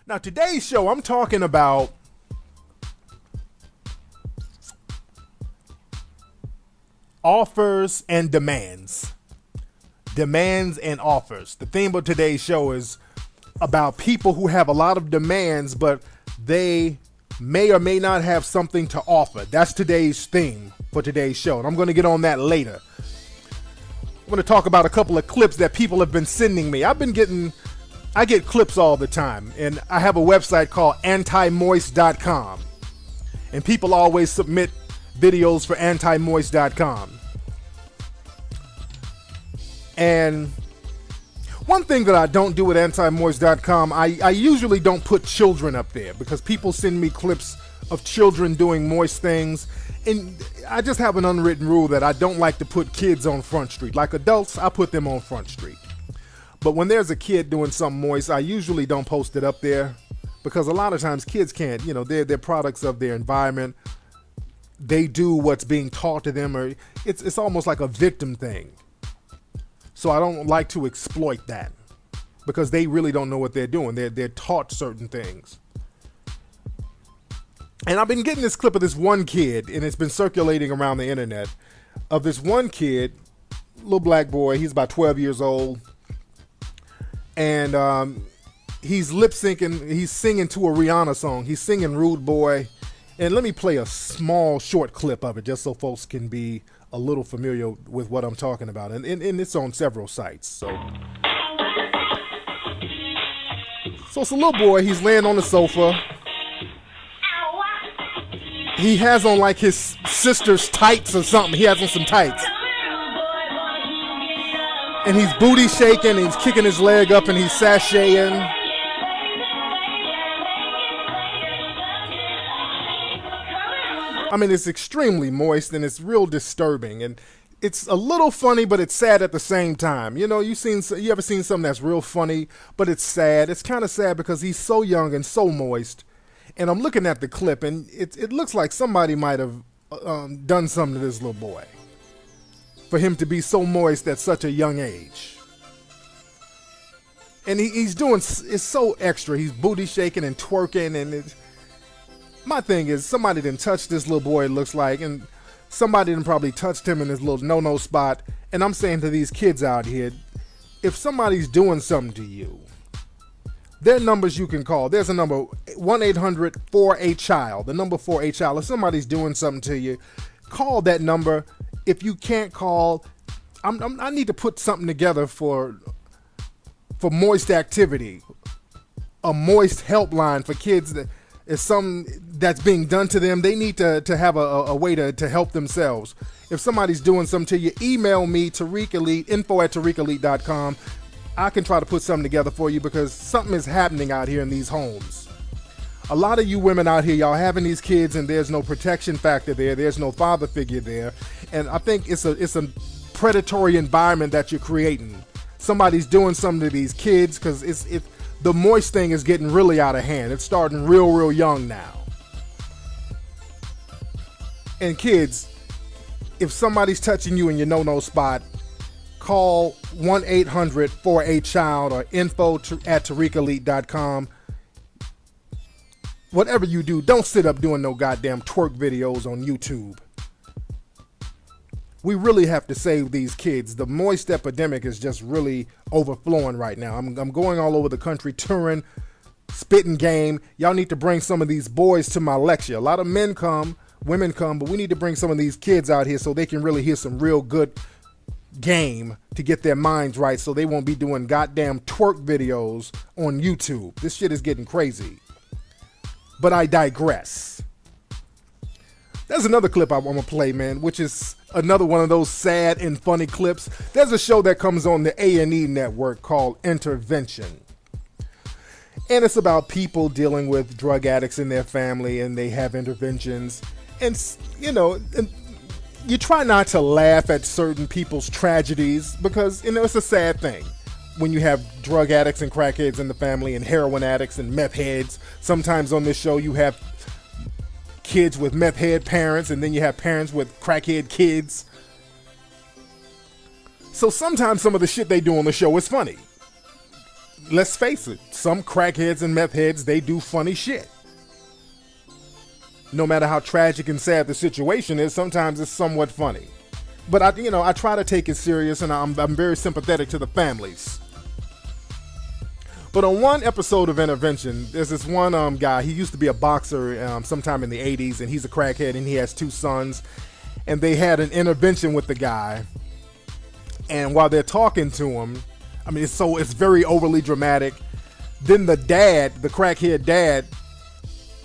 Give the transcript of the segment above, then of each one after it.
Now, today's show, I'm talking about offers and demands. Demands and offers. The theme of today's show is about people who have a lot of demands, but they may or may not have something to offer. That's today's theme for today's show, and I'm going to get on that later. I'm going to talk about a couple of clips that people have been sending me. I get clips all the time, and I have a website called antimoist.com, and people always submit videos for antimoist.com. And one thing that I don't do at antimoist.com, I usually don't put children up there because people send me clips of children doing moist things, and I just have an unwritten rule that I don't like to put kids on Front Street. Like adults, I put them on Front Street. But when there's a kid doing something moist, I usually don't post it up there because a lot of times kids can't, they're products of their environment. They do what's being taught to them, or it's almost like a victim thing. So I don't like to exploit that because they really don't know what they're doing. They're taught certain things. And I've been getting this clip of this one kid, and it's been circulating around the internet, of this one kid, little black boy. He's about 12 years old. And he's lip syncing, he's singing to a Rihanna song. He's singing Rude Boy. And let me play a small short clip of it just so folks can be a little familiar with what I'm talking about. And it's on several sites. So it's a little boy, he's laying on the sofa. He has on like his sister's tights or something. He has on some tights. And he's booty shaking, he's kicking his leg up, and he's sashaying. I mean, it's extremely moist, and it's real disturbing. And it's a little funny, but it's sad at the same time. You ever seen something that's real funny, but it's sad? It's kind of sad because he's so young and so moist. And I'm looking at the clip, and it looks like somebody might have done something to this little boy for him to be so moist at such a young age. And he's doing, it's so extra. He's booty shaking and twerking, and my thing is, somebody didn't touch this little boy, it looks like, and somebody didn't probably touched him in his little no-no spot. And I'm saying to these kids out here, if somebody's doing something to you, there are numbers you can call. There's a number, 1-800-4-A-CHILD, the number 4-A-CHILD. If somebody's doing something to you, call that number. If you can't call, I need to put something together for moist activity, a moist helpline for kids that is something that's being done to them. They need to have a way to help themselves. If somebody's doing something to you, email me, Tariq Elite, info@tariqelite.com. I can try to put something together for you because something is happening out here in these homes. A lot of you women out here, y'all having these kids and there's no protection factor there. There's no father figure there. And I think it's a predatory environment that you're creating. Somebody's doing something to these kids because the moist thing is getting really out of hand. It's starting real young now. And kids, if somebody's touching you in your no-no spot, call 1-800-4-A-CHILD or info@tariqelite.com. Whatever you do, don't sit up doing no goddamn twerk videos on YouTube. We really have to save these kids. The moist epidemic is just really overflowing right now. I'm going all over the country touring, spitting game. Y'all need to bring some of these boys to my lecture. A lot of men come, women come, but we need to bring some of these kids out here so they can really hear some real good game to get their minds right so they won't be doing goddamn twerk videos on YouTube. This shit is getting crazy. But I digress. There's another clip I want to play, man, which is another one of those sad and funny clips. There's a show that comes on the A&E network called Intervention. And it's about people dealing with drug addicts in their family, and they have interventions. And, and you try not to laugh at certain people's tragedies because, it's a sad thing. When you have drug addicts and crackheads in the family and heroin addicts and meth heads. Sometimes on this show you have kids with meth head parents, and then you have parents with crackhead kids. So sometimes some of the shit they do on the show is funny. let's face it, some crackheads and meth heads, they do funny shit. No matter how tragic and sad the situation is, sometimes it's somewhat funny. But I try to take it serious, and I'm very sympathetic to the families. But on one episode of Intervention, there's this one guy. He used to be a boxer sometime in the 80s, and he's a crackhead, and he has 2 sons. And they had an intervention with the guy. And while they're talking to him, I mean, it's very overly dramatic. Then the dad, the crackhead dad,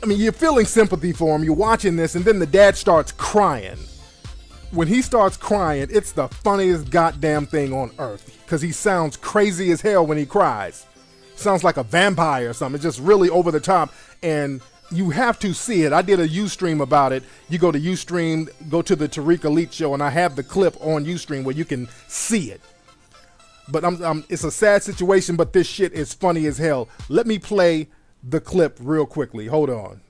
I mean, you're feeling sympathy for him. You're watching this, and then the dad starts crying. When he starts crying, it's the funniest goddamn thing on earth, because he sounds crazy as hell when he cries. Sounds like a vampire or something. It's just really over the top, and you have to see it. I did a Ustream about it. You go to Ustream, go to the Tariq Elite show, and I have the clip on Ustream where you can see it. But it's a sad situation, but this shit is funny as hell. Let me play the clip real quickly. Hold on.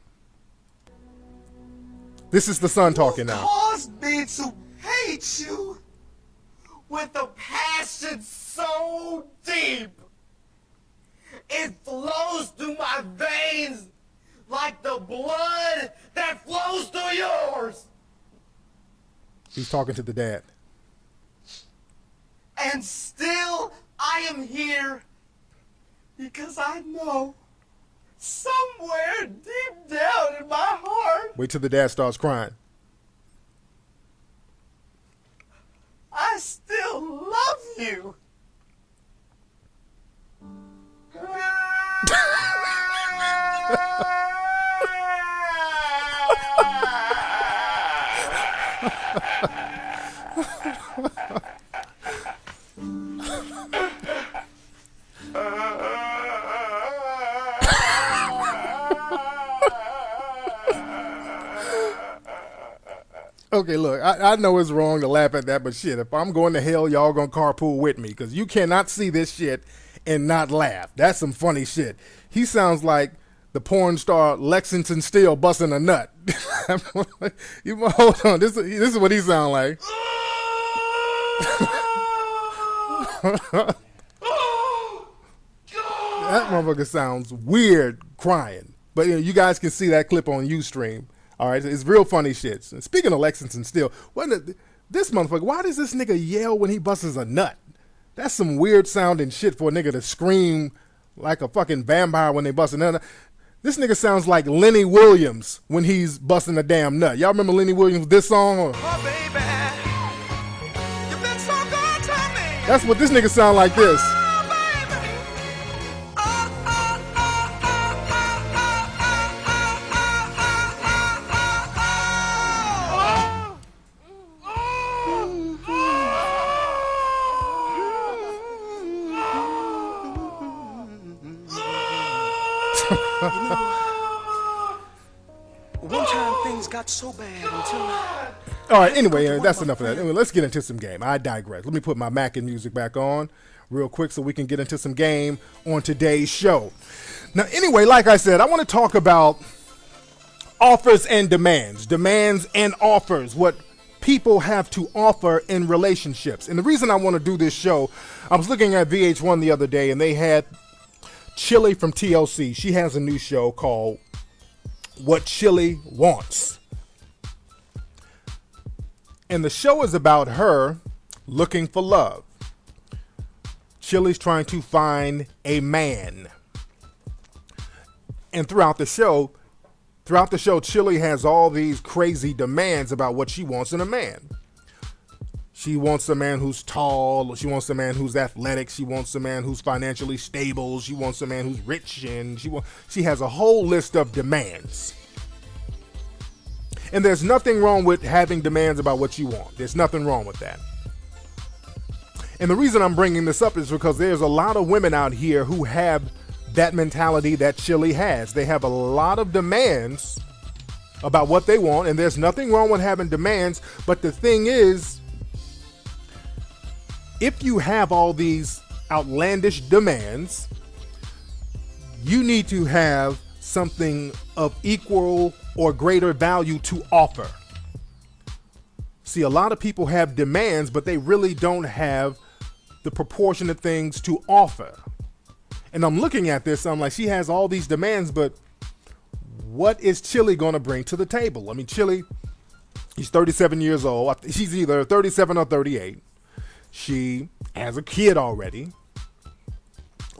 This is the son talking now. Caused me to hate you with a passion so deep. It flows through my veins like the blood that flows through yours. He's talking to the dad. And still I am here because I know somewhere deep down in my heart, Wait till the dad starts crying. I still love you. Okay, look, I know it's wrong to laugh at that, but shit, if I'm going to hell, y'all gonna carpool with me, because you cannot see this shit and not laugh. That's some funny shit. He sounds like the porn star Lexington Steele busting a nut. Hold on, this is what he sound like. That motherfucker sounds weird crying. But you guys can see that clip on Ustream. All right, it's real funny shit. Speaking of Lexington Steele, this motherfucker, why does this nigga yell when he busts a nut? That's some weird sounding shit for a nigga to scream like a fucking vampire when they bust a nut. This nigga sounds like Lenny Williams when he's busting a damn nut. Y'all remember Lenny Williams, this song? Oh, baby, you've been so good to me. That's what this nigga sound like this. One time things got so bad until... All right, anyway, that's enough of that. Anyway, let's get into some game. I digress. Let me put my Mac and music back on real quick so we can get into some game on today's show. Now, anyway, like I said, I want to talk about offers and demands. Demands and offers, what people have to offer in relationships. And the reason I want to do this show, I was looking at VH1 the other day, and they had Chili from TLC. She has a new show called What Chili Wants. And the show is about her looking for love. Chili's trying to find a man. And throughout the show, Chili has all these crazy demands about what she wants in a man. She wants a man who's tall. She wants a man who's athletic. She wants a man who's financially stable. She wants a man who's rich, and she has a whole list of demands. And there's nothing wrong with having demands about what you want. There's nothing wrong with that. And the reason I'm bringing this up is because there's a lot of women out here who have that mentality that Chili has. They have a lot of demands about what they want, and there's nothing wrong with having demands. But the thing is, if you have all these outlandish demands, you need to have something of equal or greater value to offer. See, a lot of people have demands, but they really don't have the proportionate things to offer. And I'm looking at this, I'm like, she has all these demands, but what is Chili going to bring to the table? I mean, Chili, he's 37 years old. She's either 37 or 38. She has a kid already.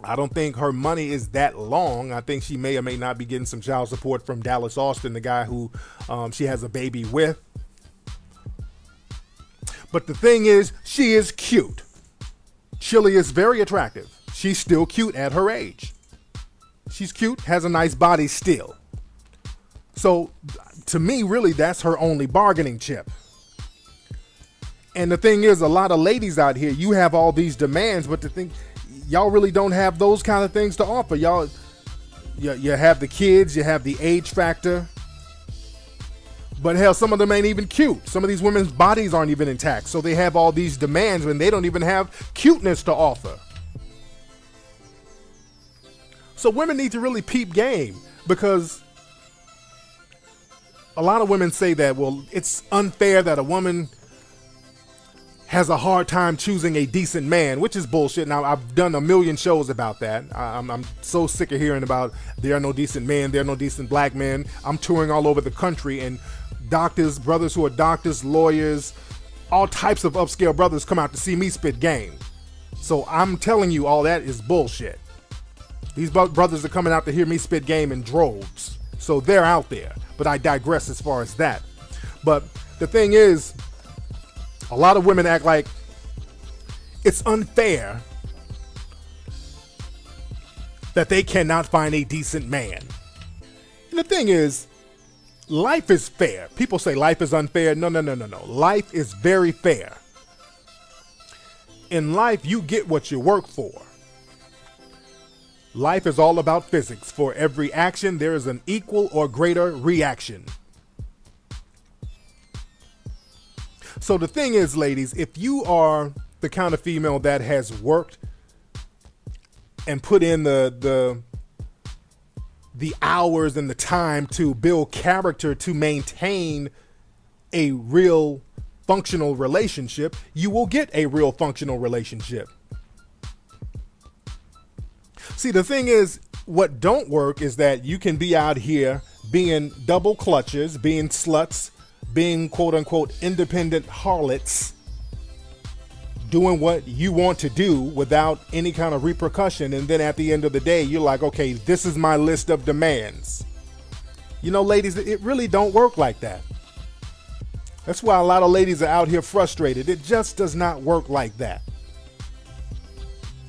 I don't think her money is that long. I think she may or may not be getting some child support from Dallas Austin, the guy who she has a baby with. But the thing is, she is cute. Chili is very attractive. She's still cute at her age. She's cute, has a nice body still. So to me, really, that's her only bargaining chip. And the thing is, a lot of ladies out here, you have all these demands, but the thing, y'all really don't have those kind of things to offer. You have the kids, you have the age factor. But hell, some of them ain't even cute. Some of these women's bodies aren't even intact. So they have all these demands when they don't even have cuteness to offer. So women need to really peep game, because a lot of women say that, well, it's unfair that a woman has a hard time choosing a decent man, which is bullshit. Now, I've done a million shows about that. I'm so sick of hearing about there are no decent men, there are no decent black men. I'm touring all over the country, and doctors, brothers who are doctors, lawyers, all types of upscale brothers come out to see me spit game. So I'm telling you, all that is bullshit. These brothers are coming out to hear me spit game in droves. So they're out there. But I digress as far as that. But the thing is, a lot of women act like it's unfair that they cannot find a decent man. And the thing is, life is fair. People say life is unfair. No. Life is very fair. In life, you get what you work for. Life is all about physics. For every action, there is an equal or greater reaction. So the thing is, ladies, if you are the kind of female that has worked and put in the hours and the time to build character to maintain a real functional relationship, you will get a real functional relationship. See, the thing is, what don't work is that you can be out here being double clutches, being sluts, being quote unquote independent harlots, doing what you want to do without any kind of repercussion. And then at the end of the day, you're like, okay, this is my list of demands. You know, ladies, it really don't work like that. That's why a lot of ladies are out here frustrated. It just does not work like that.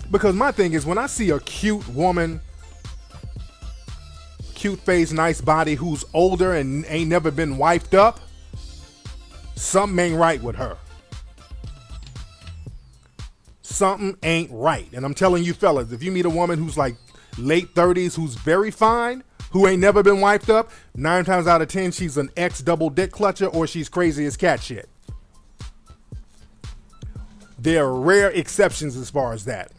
Because my thing is, when I see a cute woman, cute face, nice body, who's older and ain't never been wifed up, something ain't right with her. Something ain't right. And I'm telling you fellas, if you meet a woman who's like late 30s, who's very fine, who ain't never been wifed up, 9 times out of 10, she's an ex-double dick clutcher, or she's crazy as cat shit. There are rare exceptions as far as that.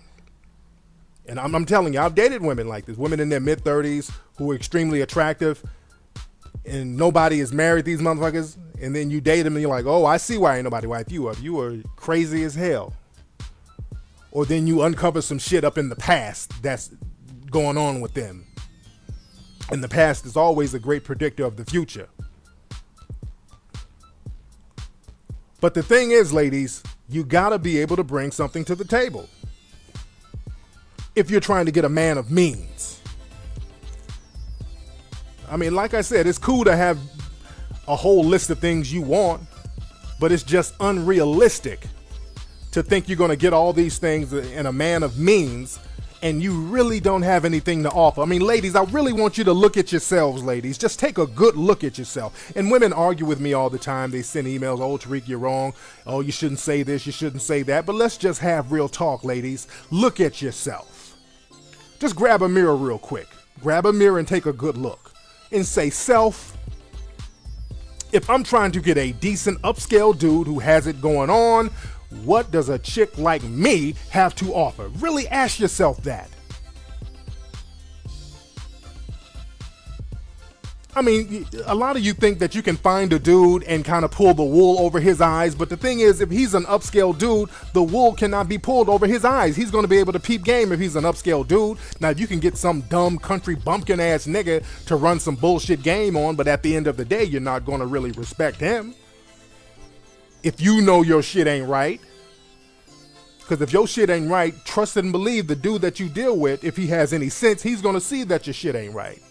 And I'm telling you, I've dated women like this, women in their mid-30s who are extremely attractive, and nobody is married, these motherfuckers. And then you date them and you're like, oh, I see why ain't nobody wife you up. You are crazy as hell. Or then you uncover some shit up in the past that's going on with them. And the past is always a great predictor of the future. But the thing is, ladies, you gotta be able to bring something to the table if you're trying to get a man of means. I mean, like I said, it's cool to have a whole list of things you want, but it's just unrealistic to think you're going to get all these things in a man of means and you really don't have anything to offer. I mean, ladies, I really want you to look at yourselves, ladies. Just take a good look at yourself. And women argue with me all the time. They send emails, oh, Tariq, you're wrong. Oh, you shouldn't say this, you shouldn't say that. But let's just have real talk, ladies. Look at yourself. Just grab a mirror real quick. Grab a mirror and take a good look. And say, self, if I'm trying to get a decent upscale dude who has it going on, what does a chick like me have to offer? Really ask yourself that. I mean, a lot of you think that you can find a dude and kind of pull the wool over his eyes, but the thing is, if he's an upscale dude, the wool cannot be pulled over his eyes. He's going to be able to peep game if he's an upscale dude. Now, you can get some dumb country bumpkin ass nigga to run some bullshit game on, but at the end of the day, you're not going to really respect him. If you know your shit ain't right. Because if your shit ain't right, trust and believe the dude that you deal with, if he has any sense, he's going to see that your shit ain't right.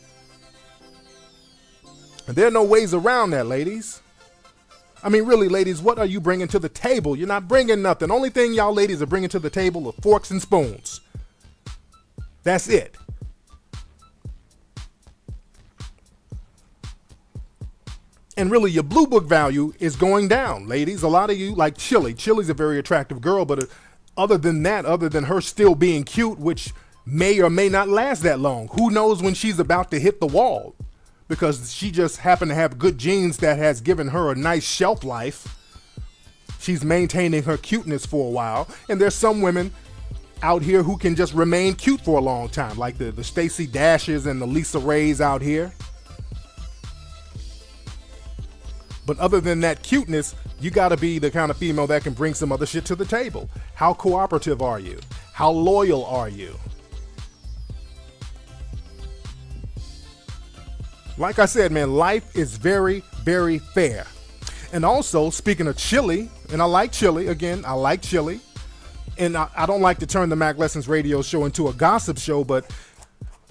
And there are no ways around that, ladies. I mean, really, ladies, what are you bringing to the table? You're not bringing nothing. Only thing y'all ladies are bringing to the table are forks and spoons. That's it. And really, your blue book value is going down, ladies. A lot of you like Chili. Chili's a very attractive girl, but other than that, other than her still being cute, which may or may not last that long, who knows when she's about to hit the wall? Because she just happened to have good genes that has given her a nice shelf life. She's maintaining her cuteness for a while. And there's some women out here who can just remain cute for a long time, like the Stacey Dashes and the Lisa Rays out here. But other than that cuteness, you got to be the kind of female that can bring some other shit to the table. How cooperative are you? How loyal are you? Like I said, man, life is very, very fair. And also, speaking of Chili, and I like Chili, again, I like Chili. And I don't like to turn the Mac Lessons radio show into a gossip show, but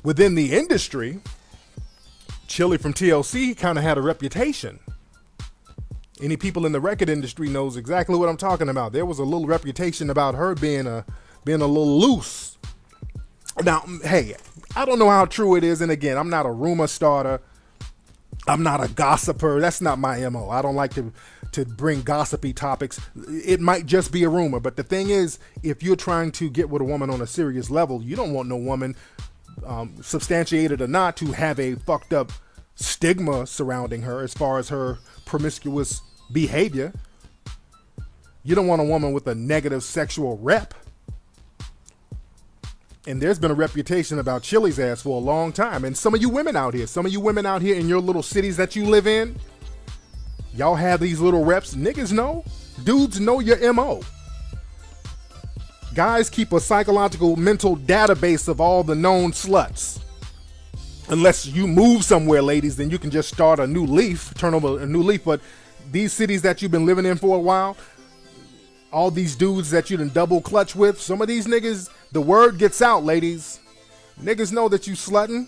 within the industry, Chili from TLC kind of had a reputation. Any people in the record industry knows exactly what I'm talking about. There was a little reputation about her being a little loose. Now, hey, I don't know how true it is. And again, I'm not a rumor starter. I'm not a gossiper. That's not my MO. I don't like to bring gossipy topics. It might just be a rumor. But the thing is, if you're trying to get with a woman on a serious level, you don't want no woman, substantiated or not, to have a fucked up stigma surrounding her as far as her promiscuous behavior. You don't want a woman with a negative sexual rep. And there's been a reputation about Chili's ass for a long time. And some of you women out here in your little cities that you live in, y'all have these little reps. Niggas know. Dudes know your MO. Guys keep a psychological mental database of all the known sluts. Unless you move somewhere, ladies, then you can just start a new leaf, turn over a new leaf. But these cities that you've been living in for a while, all these dudes that you done double clutch with, some of these niggas, the word gets out, ladies. Niggas know that you slutting.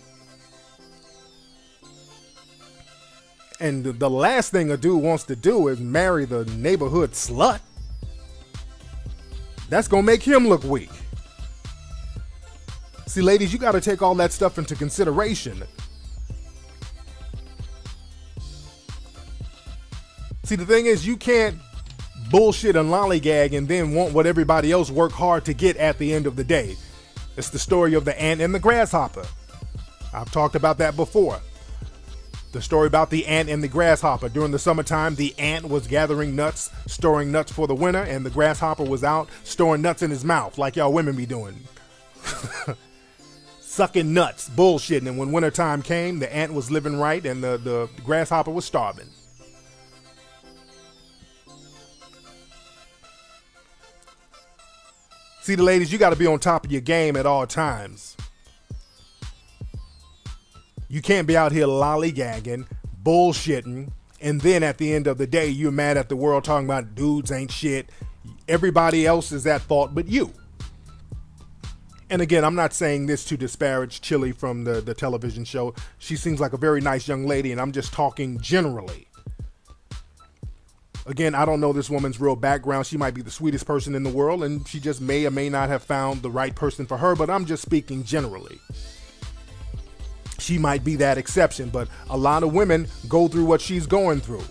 And the last thing a dude wants to do is marry the neighborhood slut. That's gonna make him look weak. See, ladies, you gotta take all that stuff into consideration. See, the thing is, you can't bullshit and lollygag and then want what everybody else worked hard to get at the end of the day. It's the story of the ant and the grasshopper. I've talked about that before. The story about the ant and the grasshopper. During the summertime, the ant was gathering nuts, storing nuts for the winter, and the grasshopper was out storing nuts in his mouth, like y'all women be doing. Sucking nuts, bullshitting. And when wintertime came, the ant was living right and the grasshopper was starving. See, the ladies, you got to be on top of your game at all times. You can't be out here lollygagging, bullshitting, and then at the end of the day, you're mad at the world talking about dudes ain't shit. Everybody else is at fault but you. And again, I'm not saying this to disparage Chili from the television show. She seems like a very nice young lady, and I'm just talking generally. Again, I don't know this woman's real background. She might be the sweetest person in the world, and she just may or may not have found the right person for her, but I'm just speaking generally. She might be that exception, but a lot of women go through what she's going through.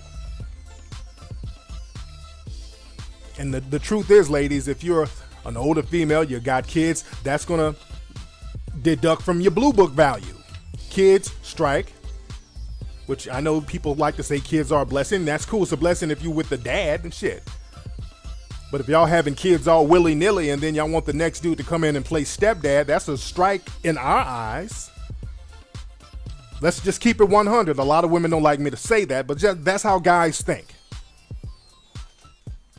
And the truth is, ladies, if you're an older female, you got kids, that's going to deduct from your blue book value. Kids, strike. Which I know people like to say kids are a blessing. That's cool. It's a blessing if you with the dad and shit. But if y'all having kids all willy-nilly and then y'all want the next dude to come in and play stepdad, that's a strike in our eyes. Let's just keep it 100. A lot of women don't like me to say that, but that's how guys think.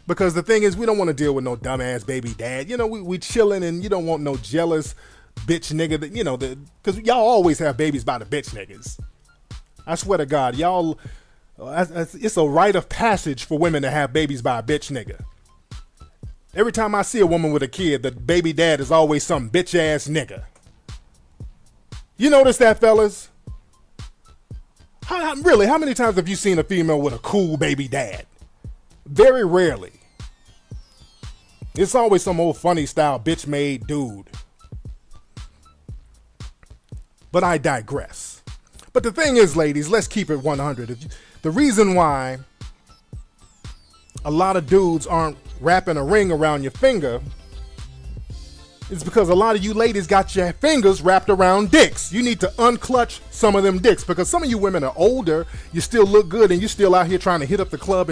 Because the thing is, we don't want to deal with no dumbass baby dad. You know, we chilling, and you don't want no jealous bitch nigga. That, you know, because y'all always have babies by the bitch niggas. I swear to God, y'all, it's a rite of passage for women to have babies by a bitch nigga. Every time I see a woman with a kid, the baby dad is always some bitch ass nigga. You notice that, fellas? How many times have you seen a female with a cool baby dad? Very rarely. It's always some old funny style bitch made dude. But I digress. But the thing is, ladies, let's keep it 100. The reason why a lot of dudes aren't wrapping a ring around your finger is because a lot of you ladies got your fingers wrapped around dicks. You need to unclutch some of them dicks, because some of you women are older, you still look good, and you still out here trying to hit up the club,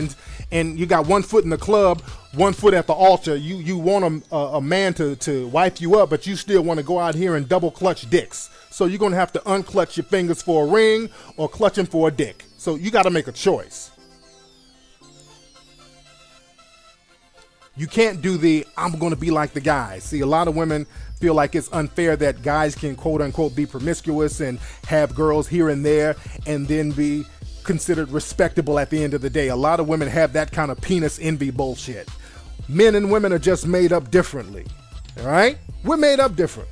and you got one foot in the club, one foot at the altar. You want a man to wipe you up, but you still want to go out here and double clutch dicks. So you're going to have to unclutch your fingers for a ring or clutch them for a dick. So you got to make a choice. You can't do I'm going to be like the guys. See, a lot of women feel like it's unfair that guys can quote unquote be promiscuous and have girls here and there and then be considered respectable at the end of the day. A lot of women have that kind of penis envy bullshit. Men and women are just made up differently. All right? We're made up different.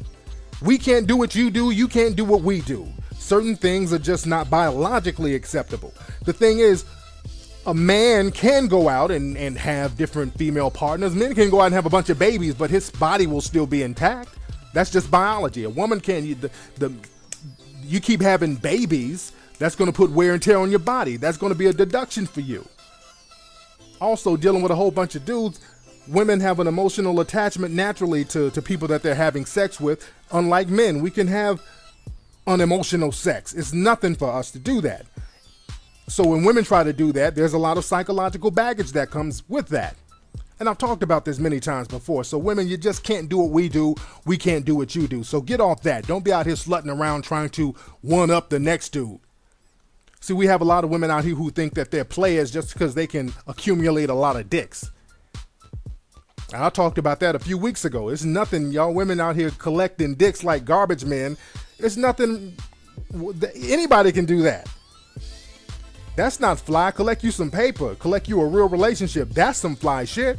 We can't do what you do. You can't do what we do. Certain things are just not biologically acceptable. The thing is, a man can go out and have different female partners. Men can go out and have a bunch of babies, but his body will still be intact. That's just biology. A woman can't. You keep having babies, that's going to put wear and tear on your body. That's going to be a deduction for you. Also, dealing with a whole bunch of dudes, women have an emotional attachment naturally to people that they're having sex with. Unlike men, we can have unemotional sex. It's nothing for us to do that. So when women try to do that, there's a lot of psychological baggage that comes with that. And I've talked about this many times before. So women, you just can't do what we do. We can't do what you do. So get off that. Don't be out here slutting around trying to one up the next dude. See, we have a lot of women out here who think that they're players just because they can accumulate a lot of dicks. I talked about that a few weeks ago. It's nothing, y'all women out here collecting dicks like garbage men. It's nothing. Anybody can do that. That's not fly. Collect you some paper. Collect you a real relationship. That's some fly shit.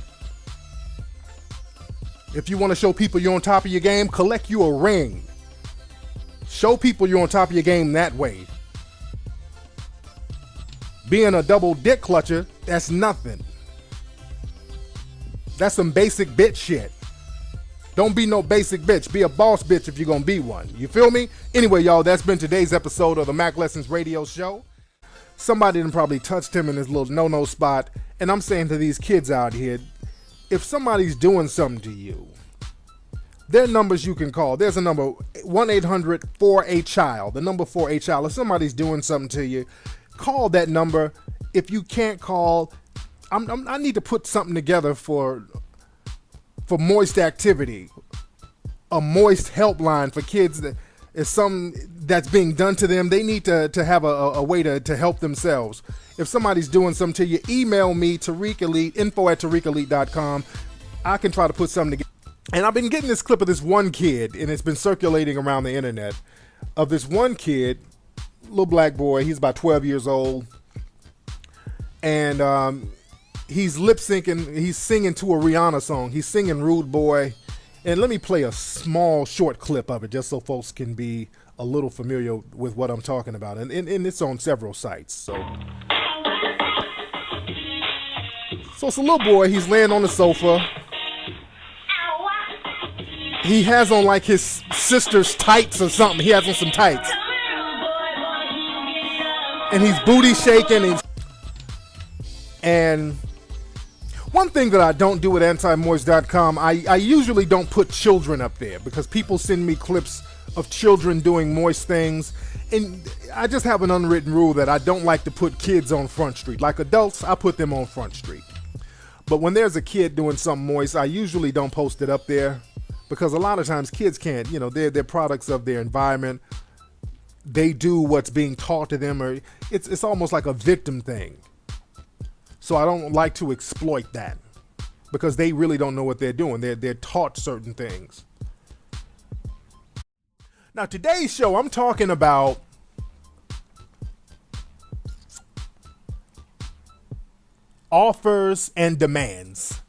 If you want to show people you're on top of your game, collect you a ring. Show people you're on top of your game that way. Being a double dick clutcher, that's nothing. That's some basic bitch shit. Don't be no basic bitch. Be a boss bitch if you're going to be one. You feel me? Anyway, y'all, that's been today's episode of the Mac Lessons Radio Show. Somebody done probably touched him in his little no-no spot. And I'm saying to these kids out here, if somebody's doing something to you, there are numbers you can call. There's a number, 1-800-4-A-CHILD, the number 4-A-CHILD. If somebody's doing something to you, call that number. If you can't call, I need to put something together for moist activity, a moist helpline for kids that is something that's being done to them. They need to have a way to help themselves. If somebody's doing something to you, email me, Tariq Elite, info@tariqelite.com. I can try to put something together. And I've been getting this clip of this one kid, and it's been circulating around the internet, of this one kid, little black boy. He's about 12 years old. And he's lip syncing. He's singing to a Rihanna song. He's singing Rude Boy. And let me play a small short clip of it just so folks can be a little familiar with what I'm talking about. And it's on several sites. So it's a little boy. He's laying on the sofa. He has on like his sister's tights or something. He has on some tights. And he's booty shaking. And one thing that I don't do at antimoist.com, I usually don't put children up there because people send me clips of children doing moist things. And I just have an unwritten rule that I don't like to put kids on Front Street. Like adults, I put them on Front Street. But when there's a kid doing something moist, I usually don't post it up there because a lot of times kids can't, they're products of their environment. they do what's being taught to them, or it's almost like a victim thing. So I don't like to exploit that, because they really don't know what they're doing. They're taught certain things. Now, today's show, I'm talking about offers and demands.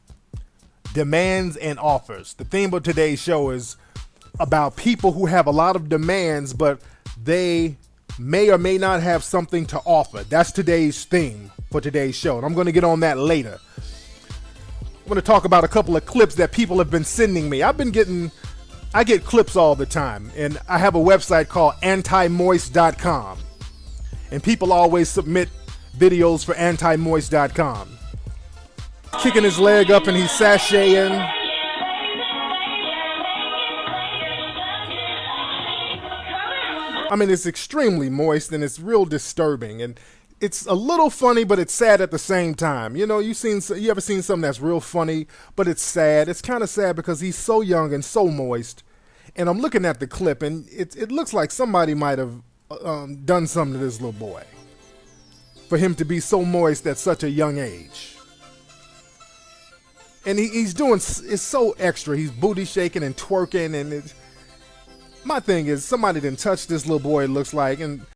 Demands and offers. The theme of today's show is about people who have a lot of demands, but they may or may not have something to offer. That's today's theme for today's show, and I'm going to get on that later. I'm going to talk about a couple of clips that people have been sending me. I get clips all the time, and I have a website called antimoist.com, and people always submit videos for antimoist.com. Kicking his leg up and he's sashaying. I mean, it's extremely moist and it's real disturbing, and it's a little funny, but it's sad at the same time. You know, you ever seen something that's real funny, but it's sad? It's kind of sad because he's so young and so moist. And I'm looking at the clip, and it looks like somebody might have done something to this little boy for him to be so moist at such a young age. And he's doing, it's so extra. He's booty shaking and twerking, and my thing is, somebody didn't touch this little boy, it looks like, and